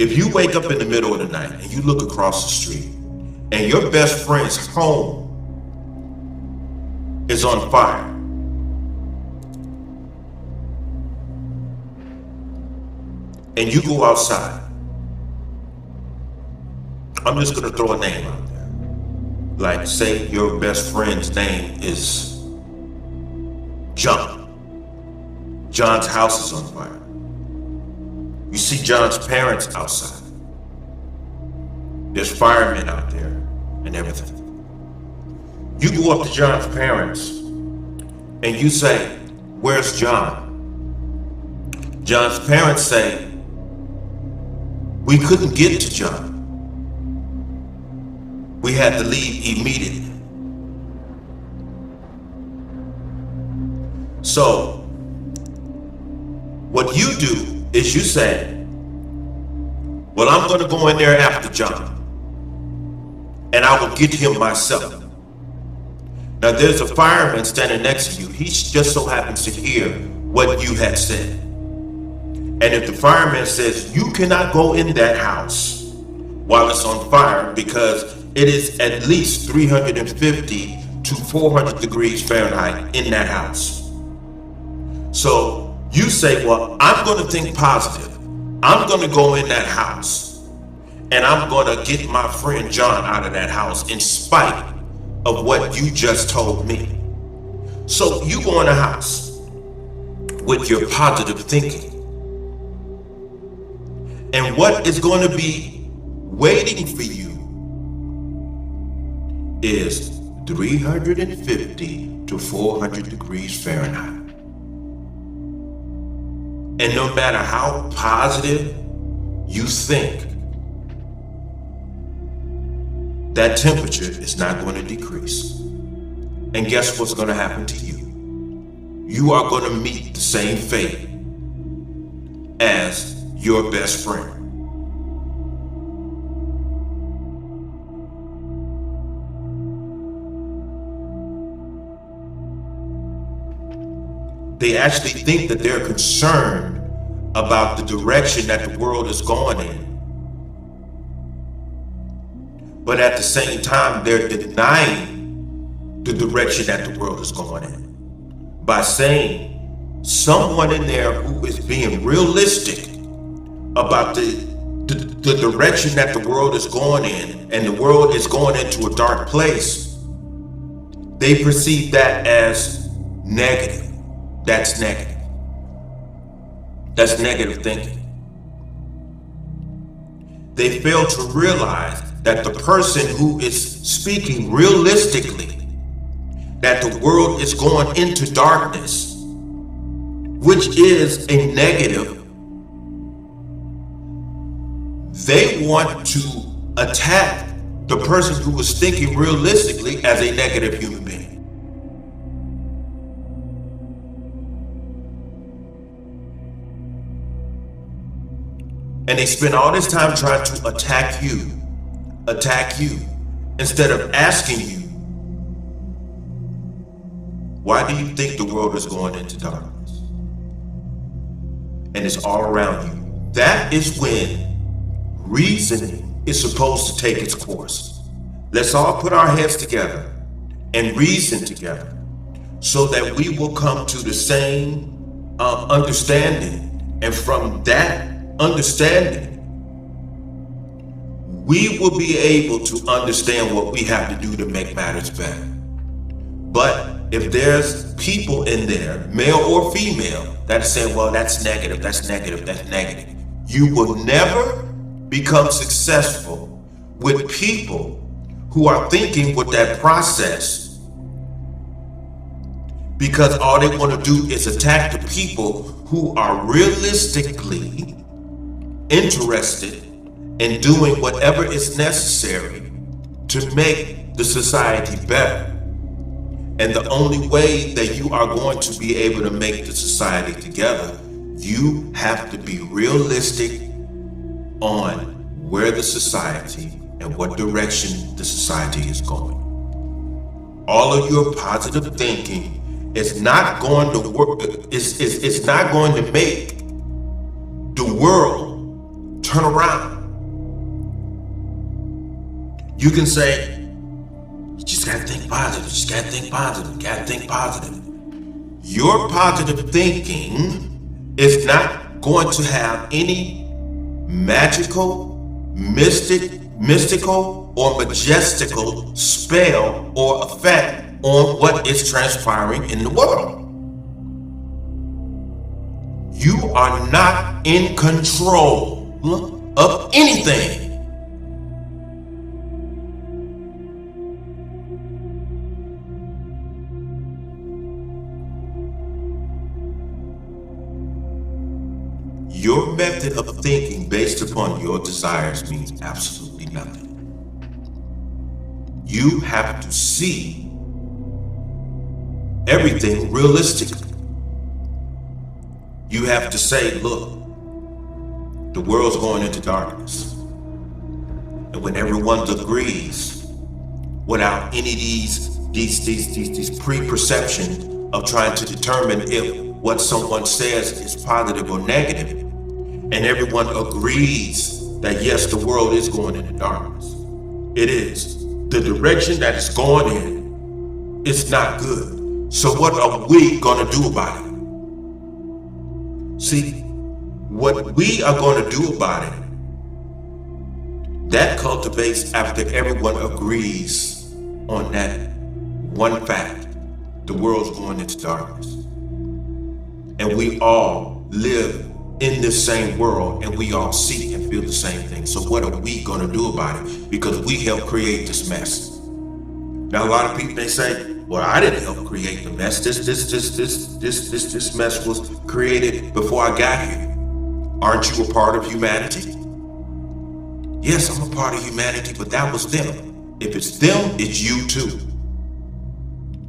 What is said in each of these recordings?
If you wake up in the middle of the night and you look across the street and your best friend's home is on fire, and you go outside, I'm just gonna throw a name out there. Like, say your best friend's name is John. John's house is on fire. You see John's parents outside. There's firemen out there and everything. You go up to John's parents and you say, "Where's John?" John's parents say, "We couldn't get to John. We had to leave immediately." So, what you do is you say, "Well, I'm going to go in there after John, and I will get him myself." Now, there's a fireman standing next to you. He just so happens to hear what you had said. And if the fireman says, "You cannot go in that house while it's on fire because it is at least 350 to 400 degrees Fahrenheit in that house." So you say, "Well, I'm going to think positive. I'm going to go in that house and I'm going to get my friend John out of that house in spite of what you just told me." So you go in the house with your positive thinking. And what is going to be waiting for you is 350 to 400 degrees Fahrenheit. And no matter how positive you think, that temperature is not going to decrease. And guess what's going to happen to you? You are going to meet the same fate as your best friend. They actually think that they're concerned about the direction that the world is going in. But at the same time, they're denying the direction that the world is going in by saying someone in there who is being realistic about the direction that the world is going in, and the world is going into a dark place, they perceive that as negative. That's negative. That's negative thinking. They fail to realize that the person who is speaking realistically, that the world is going into darkness, which is a negative, they want to attack the person who is thinking realistically as a negative human being. And they spend all this time trying to attack you, instead of asking you, why do you think the world is going into darkness? And it's all around you. That is when reasoning is supposed to take its course. Let's all put our heads together and reason together so that we will come to the same understanding. And from that understanding, we will be able to understand what we have to do to make matters better. But if there's people in there, male or female, that is saying, well, that's negative, that's negative, that's negative, you will never become successful with people who are thinking with that process, because all they want to do is attack the people who are realistically interested in doing whatever is necessary to make the society better. And the only way that you are going to be able to make the society together, you have to be realistic on where the society and what direction the society is going. All of your positive thinking is not going to work, is not going to make the world turn around. You can say, you just gotta think positive, you just gotta think positive, you gotta think positive. Your positive thinking is not going to have any magical, mystical, or majestical spell or effect on what is transpiring in the world. You are not in control of anything. Your method of thinking based upon your desires means absolutely nothing. You have to see everything realistically. You have to say, look, the world's going into darkness. And when everyone agrees, without any of these preperceptions of trying to determine if what someone says is positive or negative, and everyone agrees that yes, the world is going into darkness. It is. The direction that it's going in is not good. So what are we going to do about it? See, what we are going to do about it, that cultivates after everyone agrees on that one fact. The world's going into darkness. And we all live in this same world, and we all see and feel the same thing. So what are we going to do about it? Because we helped create this mess. Now, a lot of people, they say, well, I didn't help create the mess. This mess was created before I got here. Aren't you a part of humanity? Yes, I'm a part of humanity, but that was them. If it's them, it's you too.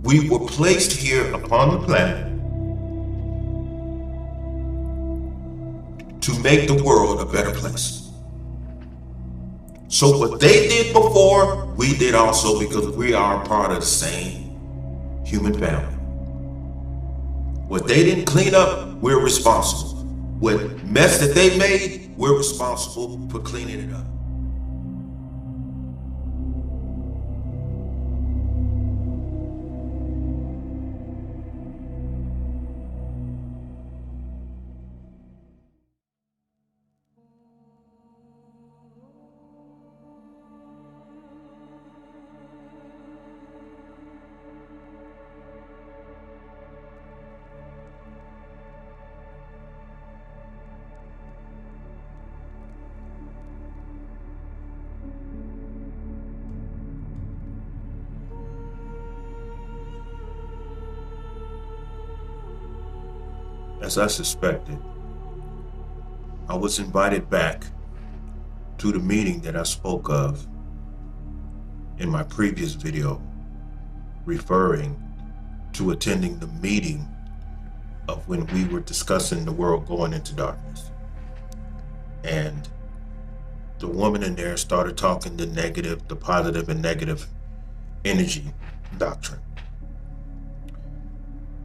We were placed here upon the planet to make the world a better place. So what they did before, we did also, because we are a part of the same human family. What they didn't clean up, we're responsible. What mess that they made, we're responsible for cleaning it up. As I suspected, I was invited back to the meeting that I spoke of in my previous video, referring to attending the meeting of when we were discussing the world going into darkness. And the woman in there started talking the positive and negative energy doctrine.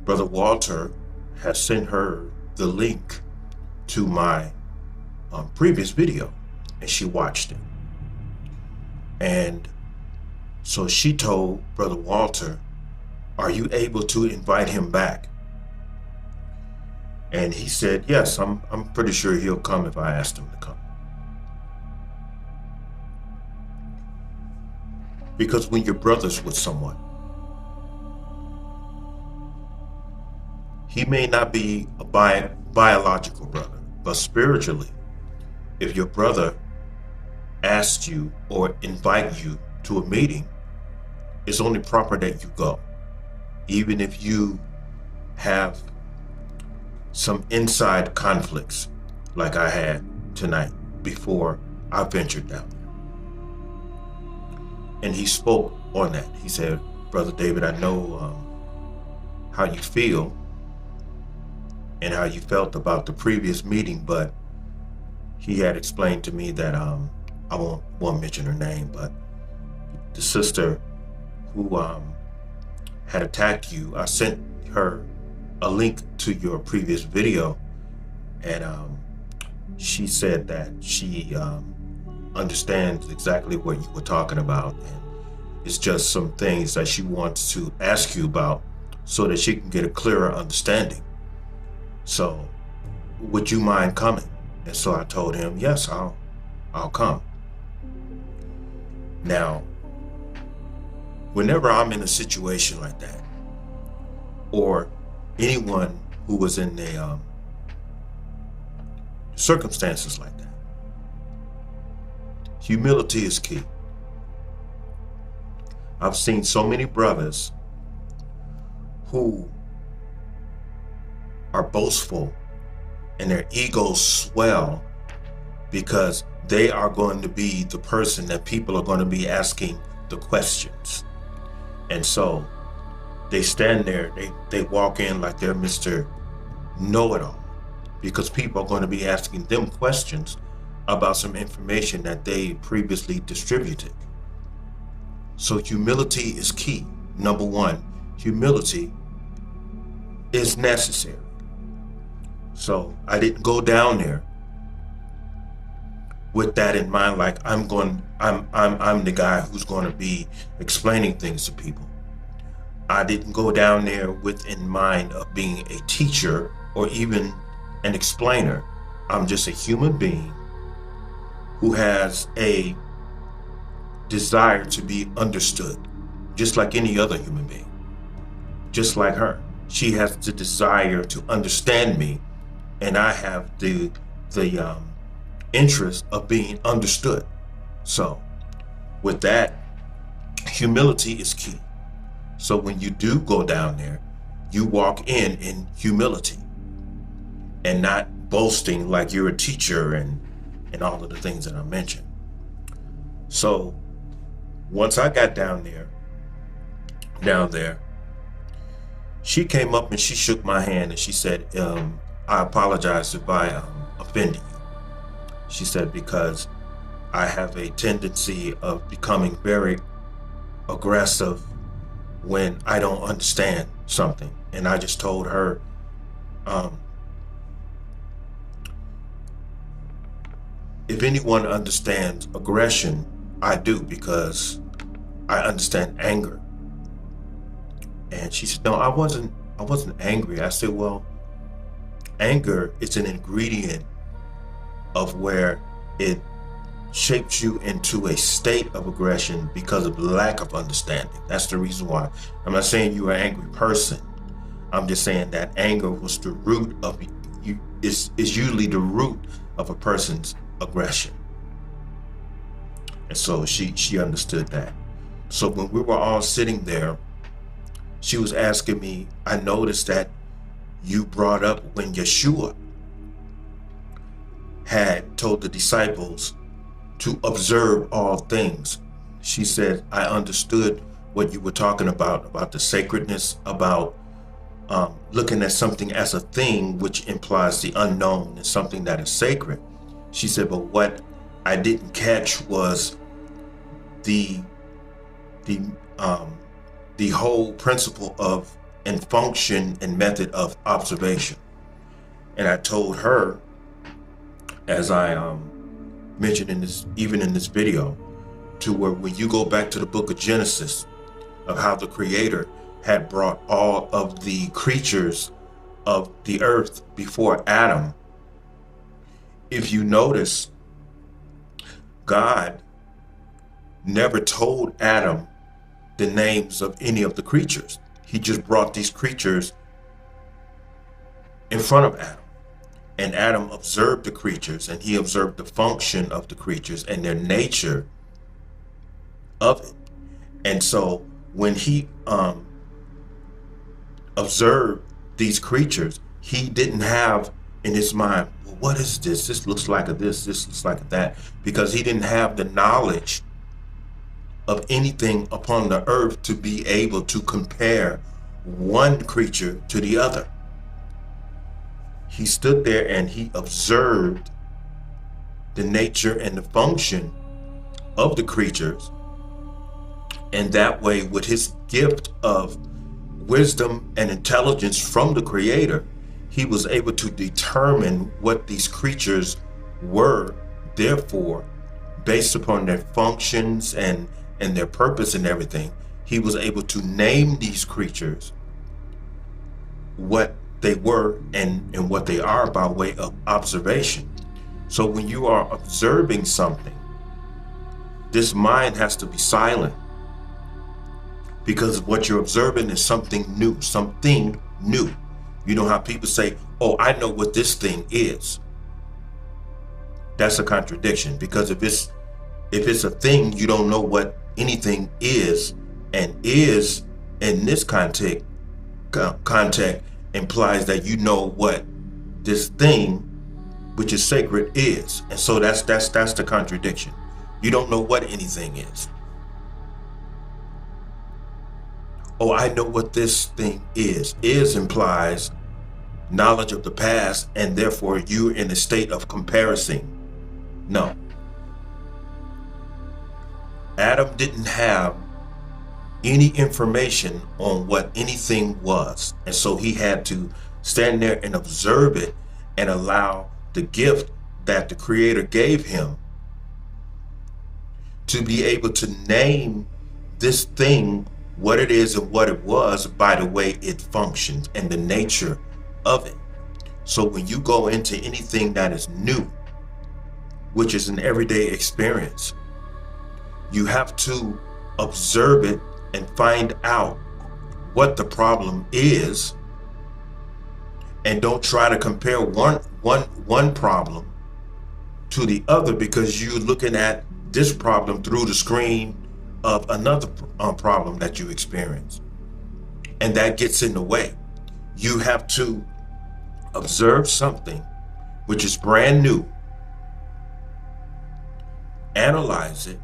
Brother Walter has sent her the link to my previous video, and she watched it. And so she told Brother Walter, are you able to invite him back? And he said, yes, I'm pretty sure he'll come if I asked him to come. Because when you're brothers with someone, he may not be a biological brother, but spiritually, if your brother asks you or invite you to a meeting, it's only proper that you go. Even if you have some inside conflicts like I had tonight before I ventured down there. And he spoke on that. He said, Brother David, I know how you feel and how you felt about the previous meeting, but he had explained to me that I won't mention her name, but the sister who had attacked you, I sent her a link to your previous video, and she said that she understands exactly what you were talking about, and it's just some things that she wants to ask you about so that she can get a clearer understanding. So, would you mind coming? And so I told him, yes, I'll come. Now, whenever I'm in a situation like that, or anyone who was in the circumstances like that, humility is key. I've seen so many brothers who are boastful and their egos swell because they are going to be the person that people are going to be asking the questions. And so they stand there, they walk in like they're Mr. Know-it-all, because people are going to be asking them questions about some information that they previously distributed. So humility is key. Number one, humility is necessary. So I didn't go down there with that in mind, like I'm the guy who's going to be explaining things to people. I didn't go down there with in mind of being a teacher or even an explainer. I'm just a human being who has a desire to be understood, just like any other human being. Just like her, she has the desire to understand me, and I have the interest of being understood. So with that, humility is key. So when you do go down there, you walk in humility and not boasting like you're a teacher and all of the things that I mentioned. So once I got down there, she came up and she shook my hand and she said, I apologize if I offended you. She said, because I have a tendency of becoming very aggressive when I don't understand something. And I just told her, if anyone understands aggression, I do, because I understand anger. And she said, no, I wasn't angry. I said, well, anger is an ingredient of where it shapes you into a state of aggression because of lack of understanding. That's the reason why. I'm not saying you're an angry person. I'm just saying that anger was the root of you, is usually the root of a person's aggression. And so she understood that. So when we were all sitting there, she was asking me, I noticed that you brought up when Yeshua had told the disciples to observe all things. She said, I understood what you were talking about the sacredness, about looking at something as a thing, which implies the unknown and something that is sacred. She said, but what I didn't catch was the whole principle of and function and method of observation. And I told her, as I mentioned in this video, to where when you go back to the book of Genesis, of how the Creator had brought all of the creatures of the earth before Adam, if you notice, God never told Adam the names of any of the creatures. He just brought these creatures in front of Adam. And Adam observed the creatures, and he observed the function of the creatures and their nature of it. And so when he observed these creatures, he didn't have in his mind, well, what is this? This looks like a this looks like a that, because he didn't have the knowledge of anything upon the earth to be able to compare one creature to the other. He stood there and he observed the nature and the function of the creatures. And that way, with his gift of wisdom and intelligence from the Creator, he was able to determine what these creatures were, therefore, based upon their functions and their purpose and everything, he was able to name these creatures what they were and what they are by way of observation. So when you are observing something, this mind has to be silent, because what you're observing is something new, something new. You know how people say, oh, I know what this thing is. That's a contradiction, because if it's a thing, you don't know what anything is, and is in this context implies that you know what this thing, which is sacred, is. And so that's the contradiction. You don't know what anything is. Oh, I know what this thing is. Is implies knowledge of the past, and therefore you're in a state of comparison. No. Adam didn't have any information on what anything was. And so he had to stand there and observe it and allow the gift that the Creator gave him to be able to name this thing what it is and what it was by the way it functions and the nature of it. So when you go into anything that is new, which is an everyday experience, you have to observe it and find out what the problem is, and don't try to compare one problem to the other, because you're looking at this problem through the screen of another problem that you experience, and that gets in the way. You have to observe something which is brand new, analyze it,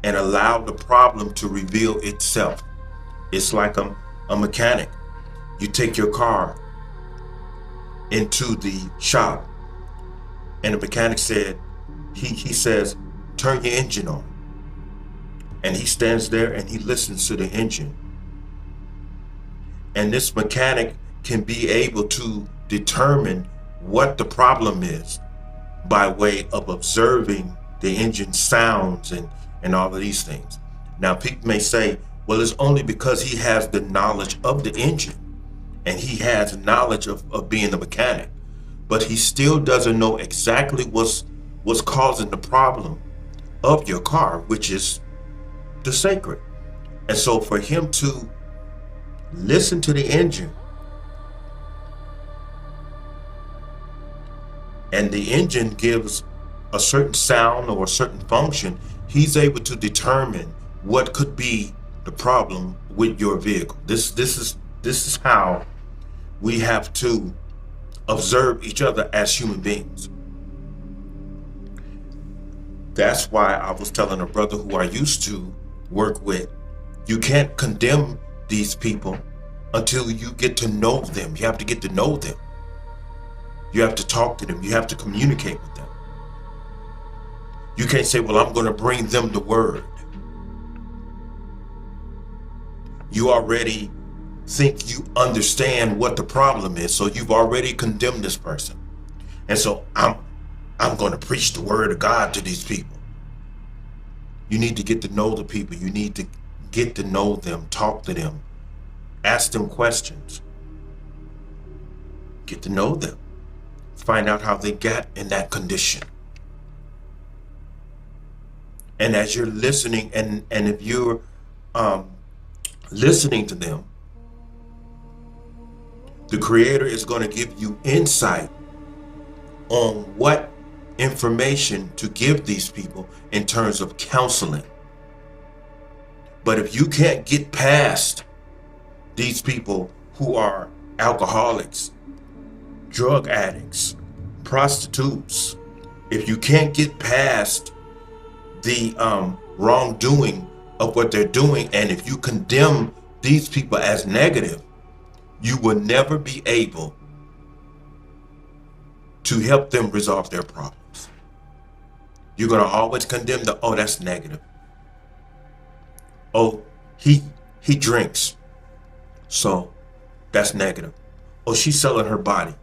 and allow the problem to reveal itself. It's like a mechanic. You take your car into the shop, and the mechanic said, he says, turn your engine on. And he stands there and he listens to the engine. And this mechanic can be able to determine what the problem is by way of observing the engine sounds and all of these things. Now, people may say, well, it's only because he has the knowledge of the engine and he has knowledge of being a mechanic, but he still doesn't know exactly what's causing the problem of your car, which is the sacred. And so for him to listen to the engine, and the engine gives a certain sound or a certain function, he's able to determine what could be the problem with your vehicle. This is how we have to observe each other as human beings. That's why I was telling a brother who I used to work with, you can't condemn these people until you get to know them. You have to get to know them. You have to talk to them. You have to communicate with them. You can't say, well, I'm going to bring them the word. You already think you understand what the problem is, so you've already condemned this person. And so I'm going to preach the word of God to these people. You need to get to know the people. You need to get to know them, talk to them, ask them questions, get to know them, find out how they got in that condition. And as you're listening, and if you're listening to them, the Creator is going to give you insight on what information to give these people in terms of counseling. But if you can't get past these people who are alcoholics, drug addicts, prostitutes, if you can't get past the wrongdoing of what they're doing, and if you condemn these people as negative, you will never be able to help them resolve their problems. You're going to always condemn oh, that's negative. Oh, he drinks, so that's negative. Oh, she's selling her body.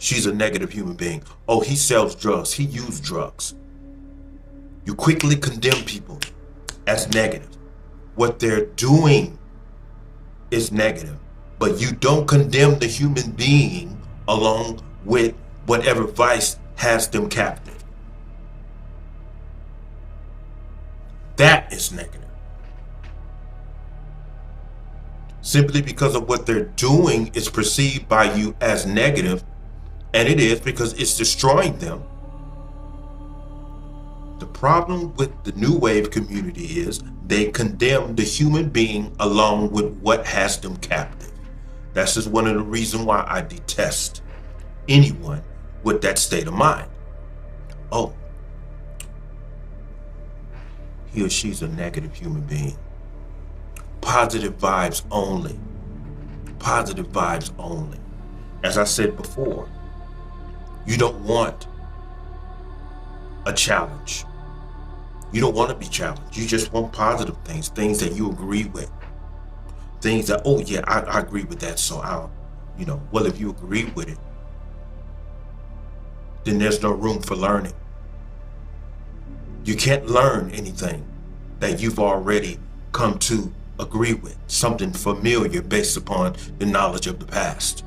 she's a negative human being. Oh, he sells drugs. He used drugs. You quickly condemn people as negative. What they're doing is negative, but you don't condemn the human being along with whatever vice has them captive. That is negative. Simply because of what they're doing is perceived by you as negative, and it is because it's destroying them. The problem with the new wave community is they condemn the human being along with what has them captive. That's just one of the reasons why I detest anyone with that state of mind. Oh, he or she's a negative human being. Positive vibes only. Positive vibes only. As I said before, you don't want a challenge. You don't want to be challenged. You just want positive things, things that you agree with. Things that, oh yeah, I agree with that, so I'll, well, if you agree with it, then there's no room for learning. You can't learn anything that you've already come to agree with, something familiar based upon the knowledge of the past.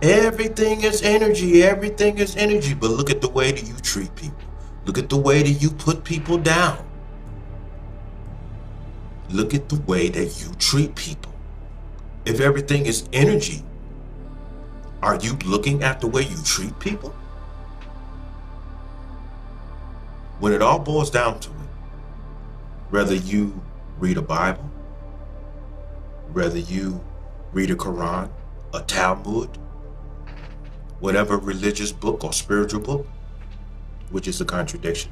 Everything is energy, everything is energy, but look at the way that you treat people. Look at the way that you put people down. Look at the way that you treat people. If everything is energy, are you looking at the way you treat people? When it all boils down to it, whether you read a Bible, whether you read a Quran, a Talmud, whatever religious book or spiritual book, which is a contradiction.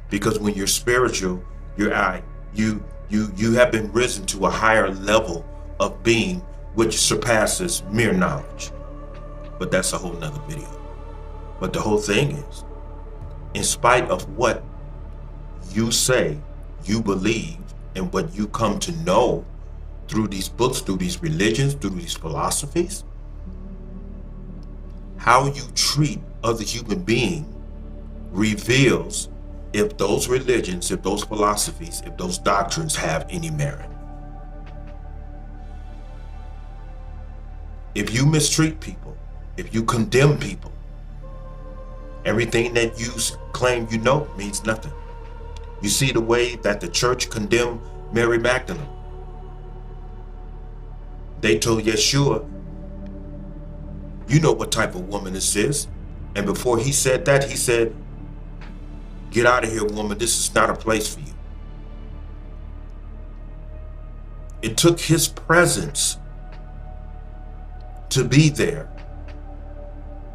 Because when you're spiritual, you have been risen to a higher level of being which surpasses mere knowledge. But that's a whole nother video. But the whole thing is, in spite of what you say, you believe, and what you come to know through these books, through these religions, through these philosophies, how you treat other human beings reveals if those religions, if those philosophies, if those doctrines have any merit. If you mistreat people, if you condemn people, everything that you claim you know means nothing. You see the way that the church condemned Mary Magdalene. They told Yeshua, you know what type of woman this is. And before he said that, he said, get out of here, woman. This is not a place for you. It took his presence to be there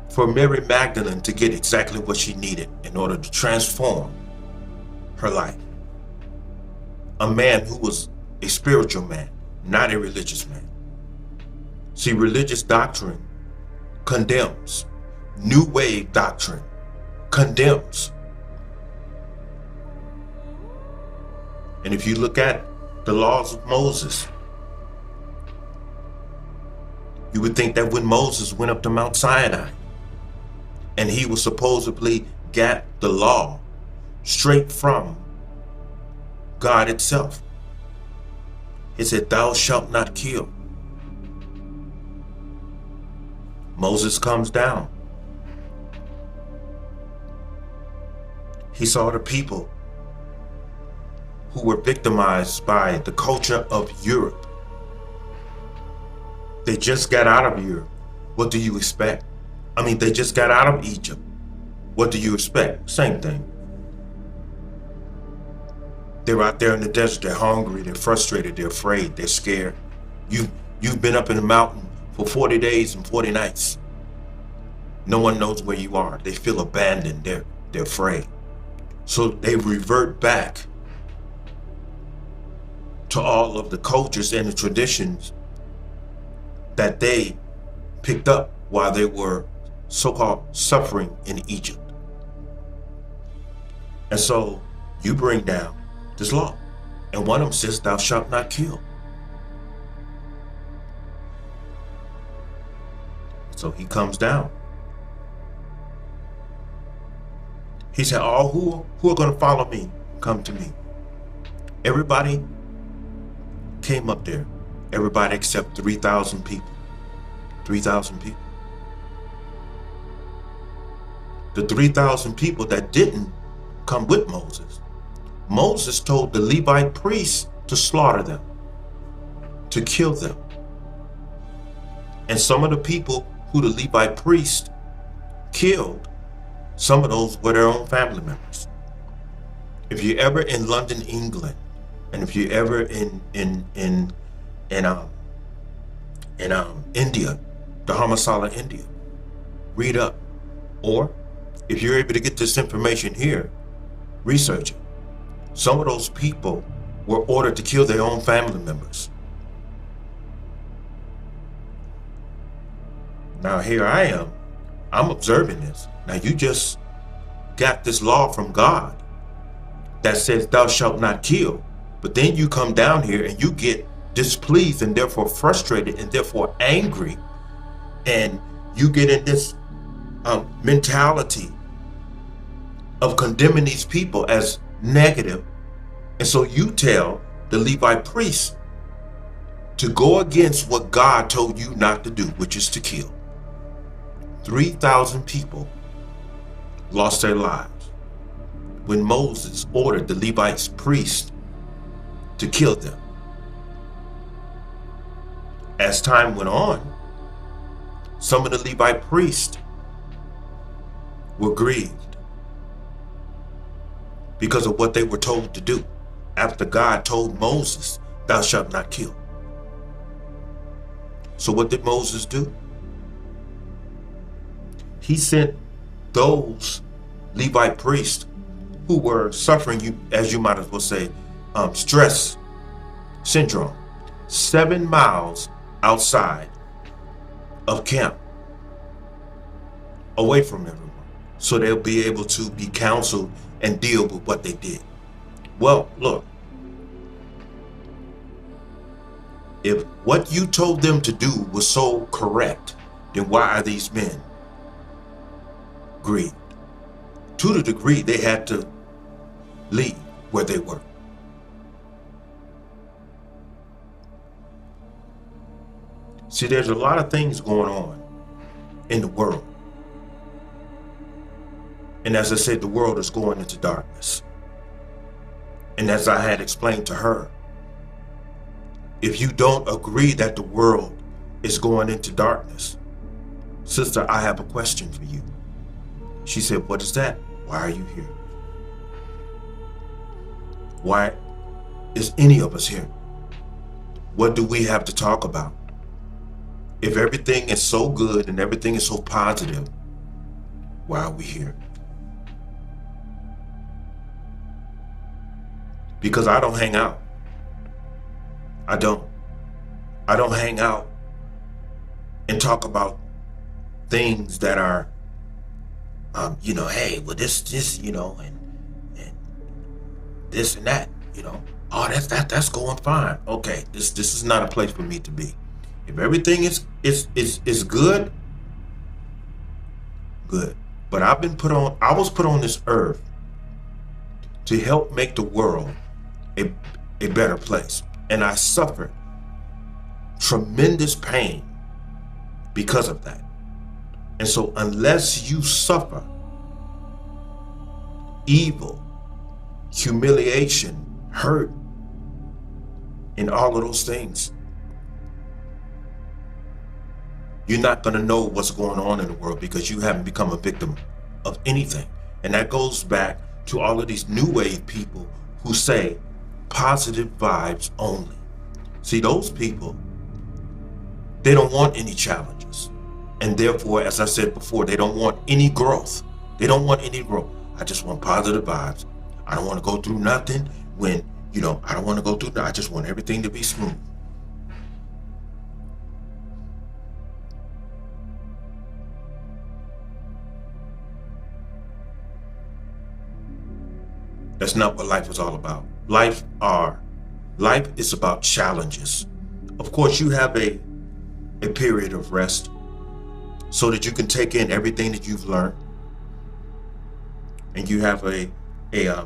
for Mary Magdalene to get exactly what she needed in order to transform her life. A man who was a spiritual man, not a religious man. See, religious doctrine condemns. New wave doctrine condemns. And if you look at the laws of Moses, you would think that when Moses went up to Mount Sinai and he was supposedly got the law straight from God itself. He said, thou shalt not kill. Moses comes down. He saw the people who were victimized by the culture of Europe. They just got out of Europe. What do you expect? They just got out of Egypt. What do you expect? Same thing. They're out there in the desert. They're hungry. They're frustrated. They're afraid. They're scared. You've been up in the mountain for 40 days and 40 nights. No one knows where you are. They feel abandoned. They're afraid. So they revert back to all of the cultures and the traditions that they picked up while they were so-called suffering in Egypt. And so you bring down this law. And one of them says, thou shalt not kill. So he comes down. He said, all who are going to follow me, come to me. Everybody came up there. Everybody except 3,000 people. 3,000 people. The 3,000 people that didn't come with Moses. Moses told the Levite priests to slaughter them, to kill them. And some of the people who the Levite priest killed, some of those were their own family members. If you're ever in London, England, and if you're ever in India, the Dharamsala, India, read up. Or if you're able to get this information here, research it. Some of those people were ordered to kill their own family members. Now here I am, I'm observing this. Now you just got this law from God that says thou shalt not kill. But then you come down here and you get displeased and therefore frustrated and therefore angry. And you get in this mentality of condemning these people as negative. And so you tell the Levite priests to go against what God told you not to do, which is to kill. 3,000 people lost their lives when Moses ordered the Levite priests to kill them. As time went on, some of the Levite priests were grieved because of what they were told to do after God told Moses, thou shalt not kill. So what did Moses do? He sent those Levite priests who were suffering, as you might as well say, stress syndrome, 7 miles outside of camp, away from everyone, so they'll be able to be counseled and deal with what they did. Well, look, if what you told them to do was so correct, then why are these men grieved? To the degree they had to leave where they were. See, there's a lot of things going on in the world. And as I said, the world is going into darkness. And as I had explained to her, if you don't agree that the world is going into darkness, sister, I have a question for you. She said, what is that? Why are you here? Why is any of us here? What do we have to talk about? If everything is so good and everything is so positive, why are we here? Because I don't hang out. I don't hang out and talk about things that are, hey, well, this, and this and that, oh, that's going fine. Okay, this is not a place for me to be. If everything is good. But I was put on this earth to help make the world a better place. And I suffered tremendous pain because of that. And so unless you suffer evil, humiliation, hurt, and all of those things, you're not going to know what's going on in the world, because you haven't become a victim of anything. And that goes back to all of these new wave people who say positive vibes only. See, those people, they don't want any challenges. And therefore, as I said before, they don't want any growth. They don't want any growth. I just want positive vibes. I don't want to go through nothing when, I don't want to go through that. I just want everything to be smooth. That's not what life is all about. Life is about challenges. Of course, you have a period of rest. so that you can take in everything that you've learned, and you have a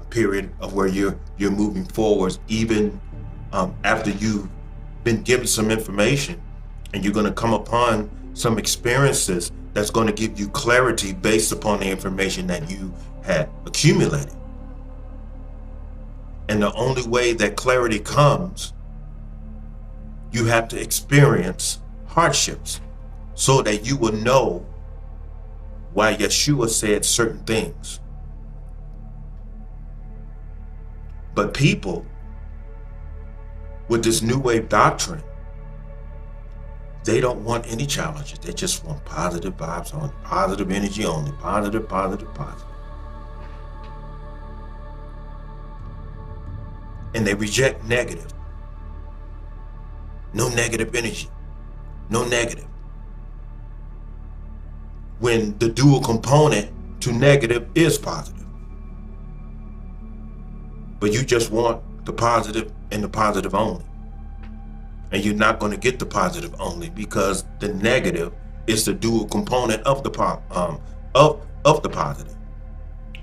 period of where you're moving forwards, even after you've been given some information, and you're going to come upon some experiences that's going to give you clarity based upon the information that you had accumulated. And the only way that clarity comes, you have to experience hardships so that you will know why Yeshua said certain things. But people with this new wave doctrine, they don't want any challenges. They just want positive vibes only, positive energy only, positive, positive, positive. And they reject negative. No negative energy, no negative. When the dual component to negative is positive. But you just want the positive and the positive only. And you're not going to get the positive only because the negative is the dual component of the of the positive.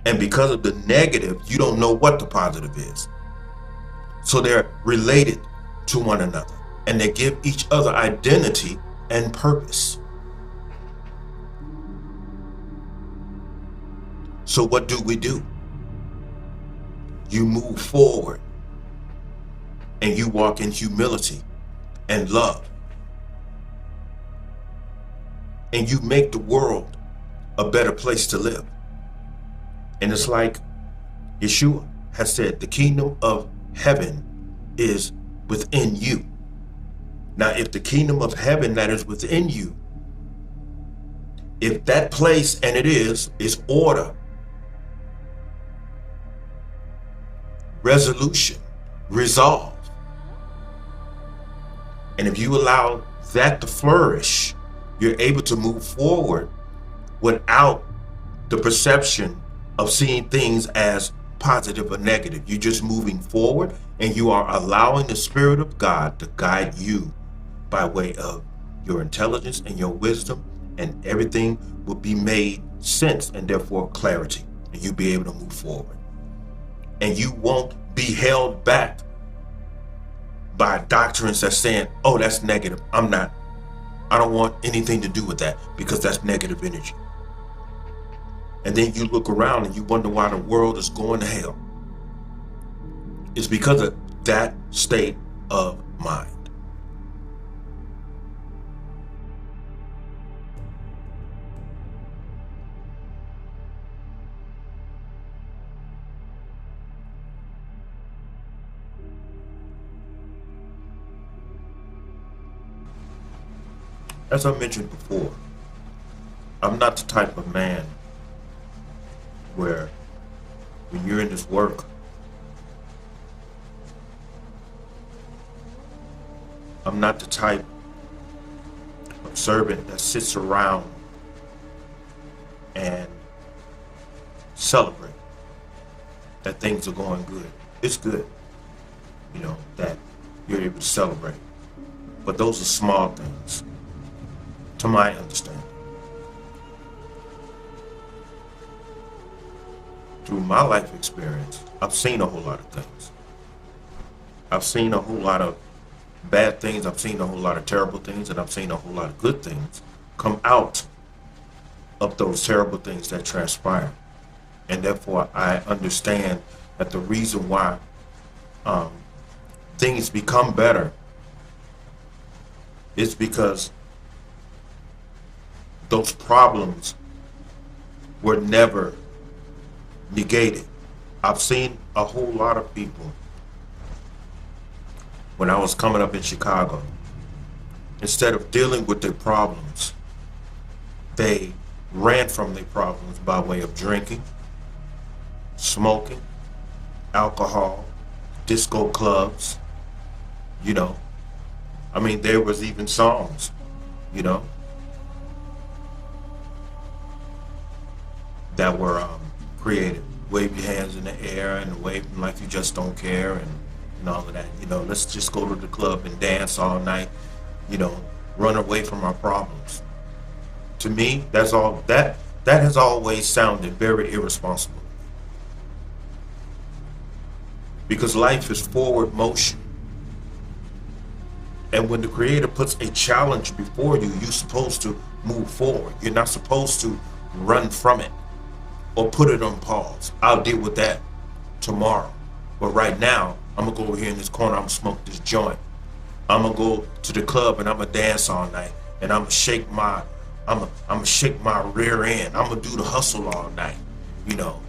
And because of the negative, you don't know what the positive is. So they're related to one another, and they give each other identity and purpose. So what do? You move forward and you walk in humility and love. And you make the world a better place to live. And it's like Yeshua has said, the kingdom of heaven is within you. Now, if the kingdom of heaven that is within you, if that place, and it is order, resolution, resolve. And if you allow that to flourish, you're able to move forward without the perception of seeing things as positive or negative. You're just moving forward, and you are allowing the Spirit of God to guide you by way of your intelligence and your wisdom, and everything will be made sense and therefore clarity, and you'll be able to move forward. And you won't be held back by doctrines that's saying, oh, that's negative. I don't want anything to do with that because that's negative energy. And then you look around and you wonder why the world is going to hell. It's because of that state of mind. As I mentioned before, I'm not the type of man where when you're in this work, I'm not the type of servant that sits around and celebrate that things are going good. It's good, that you're able to celebrate. But those are small things, to my understanding. Through my life experience, I've seen a whole lot of things. I've seen a whole lot of bad things, I've seen a whole lot of terrible things, and I've seen a whole lot of good things come out of those terrible things that transpire. And therefore, I understand that the reason why things become better is because those problems were never negated. I've seen a whole lot of people when I was coming up in Chicago, instead of dealing with their problems, they ran from their problems by way of drinking, smoking, alcohol, disco clubs, there was even songs, that were created. Wave your hands in the air and wave them like you just don't care and all of that. Let's just go to the club and dance all night, run away from our problems. To me, that has always sounded very irresponsible. Because life is forward motion. And when the Creator puts a challenge before you, you're supposed to move forward. You're not supposed to run from it or put it on pause. I'll deal with that tomorrow. But right now, I'm gonna go over here in this corner, I'm gonna smoke this joint. I'm gonna go to the club and I'm gonna dance all night. And I'm gonna shake my rear end. I'm gonna do the hustle all night. You know,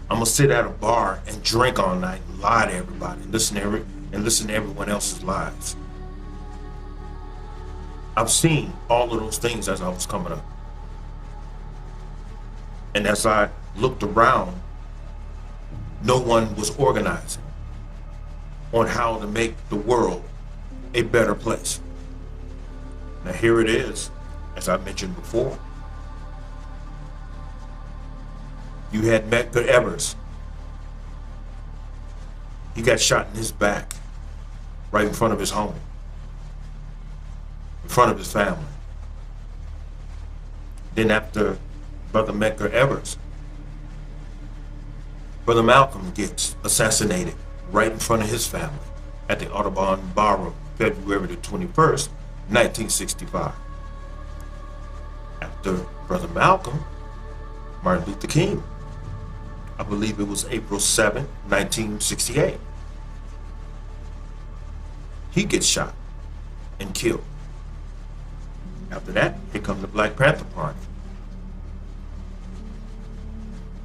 I'm gonna sit at a bar and drink all night and lie to everybody and listen to everyone else's lies. I've seen all of those things as I was coming up. And as I looked around, no one was organizing on how to make the world a better place. Now here it is, as I mentioned before. You had Medgar Evers. He got shot in his back, right in front of his home, in front of his family. Then after Brother Medgar Evers, Brother Malcolm gets assassinated right in front of his family at the Audubon Ballroom, February the 21st, 1965. After Brother Malcolm, Martin Luther King. I believe it was April 7, 1968. He gets shot and killed. After that, here comes the Black Panther Party.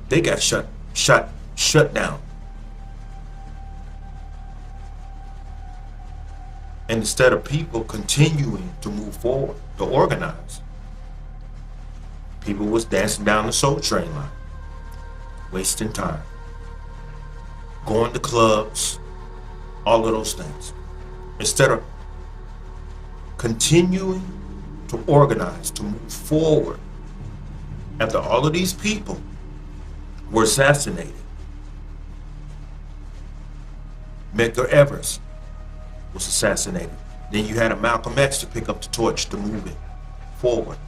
They got shut down. And instead of people continuing to move forward, to organize, people was dancing down the Soul Train line, wasting time, going to clubs, all of those things. Instead of continuing to organize, to move forward, after all of these people were assassinated, Medgar Evers was assassinated. Then you had a Malcolm X to pick up the torch to move it forward.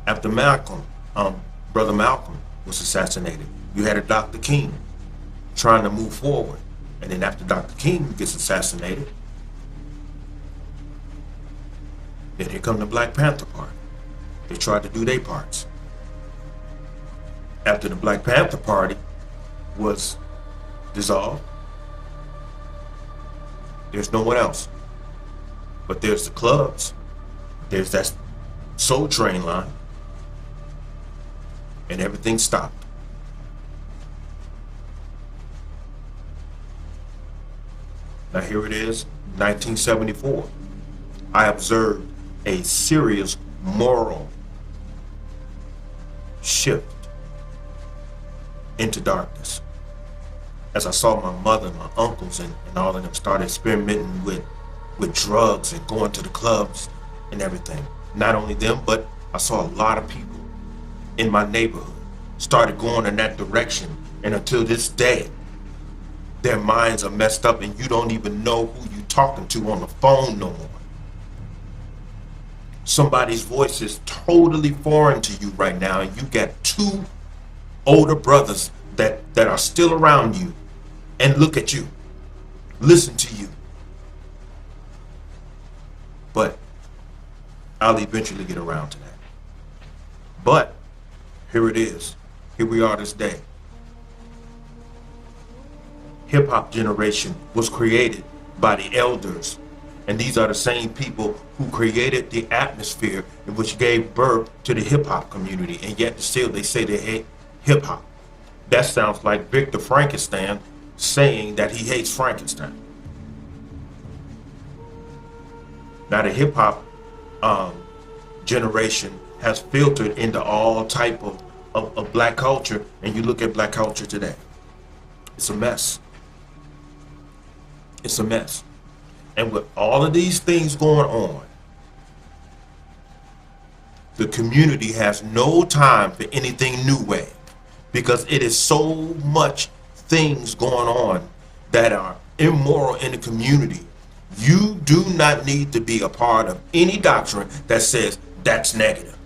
After Malcolm, Brother Malcolm was assassinated, you had a Dr. King trying to move forward. And then after Dr. King gets assassinated, then here come the Black Panther Party. They tried to do their parts. After the Black Panther Party was dissolved, there's no one else. But there's the clubs, there's that Soul Train line, and everything stopped. Now here it is, 1974. I observed a serious moral shift into darkness. As I saw my mother and my uncles and all of them started experimenting with drugs and going to the clubs and everything. Not only them, but I saw a lot of people in my neighborhood started going in that direction. And until this day, their minds are messed up and you don't even know who you're talking to on the phone no more. Somebody's voice is totally foreign to you right now, and you got two older brothers that are still around you and look at you, listen to you. But I'll eventually get around to that. But here it is. Here we are this day. Hip hop generation was created by the elders. And these are the same people who created the atmosphere in which gave birth to the hip hop community. And yet still they say they hate hip hop. That sounds like Victor Frankenstein saying that he hates Frankenstein. Now the hip hop generation has filtered into all type of black culture, and you look at black culture today. It's a mess. It's a mess. And with all of these things going on, the community has no time for anything new wave, because it is so much things going on that are immoral in the community. You do not need to be a part of any doctrine that says that's negative.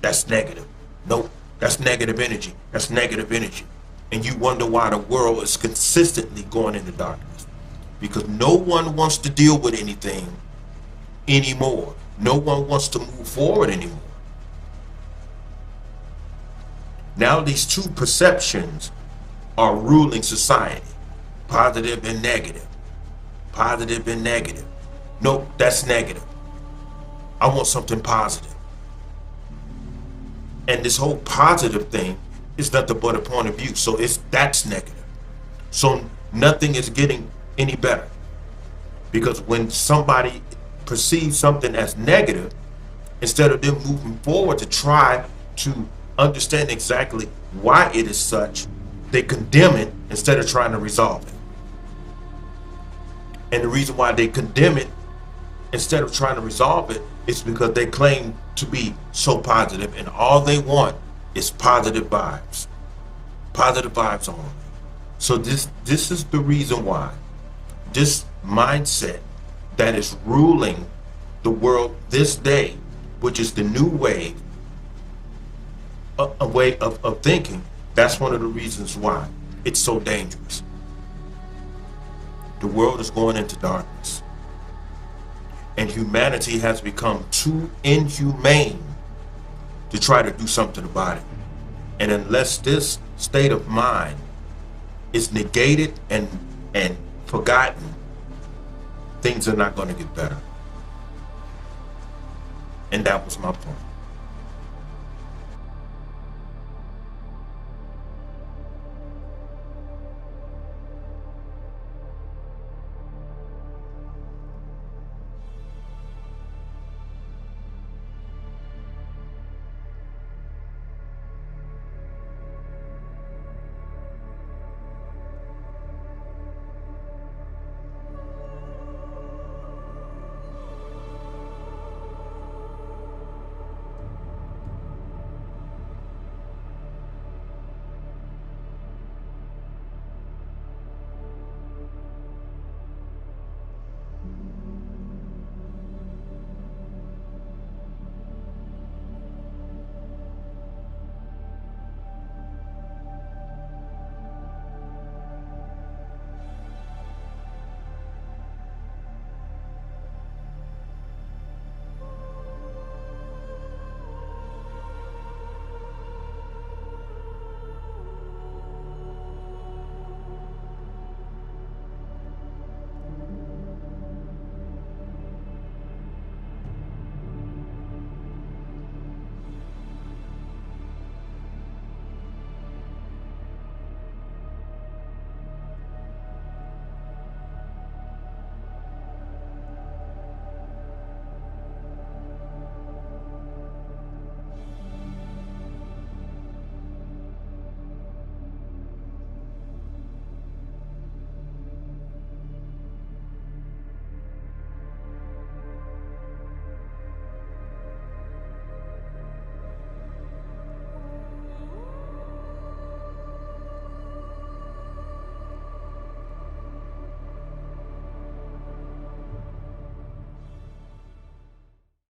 That's negative. Nope, that's negative energy. That's negative energy. And you wonder why the world is consistently going into darkness. Because no one wants to deal with anything anymore. No one wants to move forward anymore. Now these two perceptions are ruling society. Positive and negative. Positive and negative. Nope, that's negative. I want something positive. And this whole positive thing is nothing but a point of view. So that's negative. So nothing is getting any better. Because when somebody perceives something as negative, instead of them moving forward to try to understand exactly why it is such, they condemn it instead of trying to resolve it. And the reason why they condemn it instead of trying to resolve it is because they claim to be so positive, and all they want is positive vibes. Positive vibes only. So this is the reason why this mindset that is ruling the world this day, which is the new wave, a way of thinking, that's one of the reasons why it's so dangerous. The world is going into darkness. And humanity has become too inhumane to try to do something about it. And unless this state of mind is negated and forgotten, things are not going to get better. And that was my point.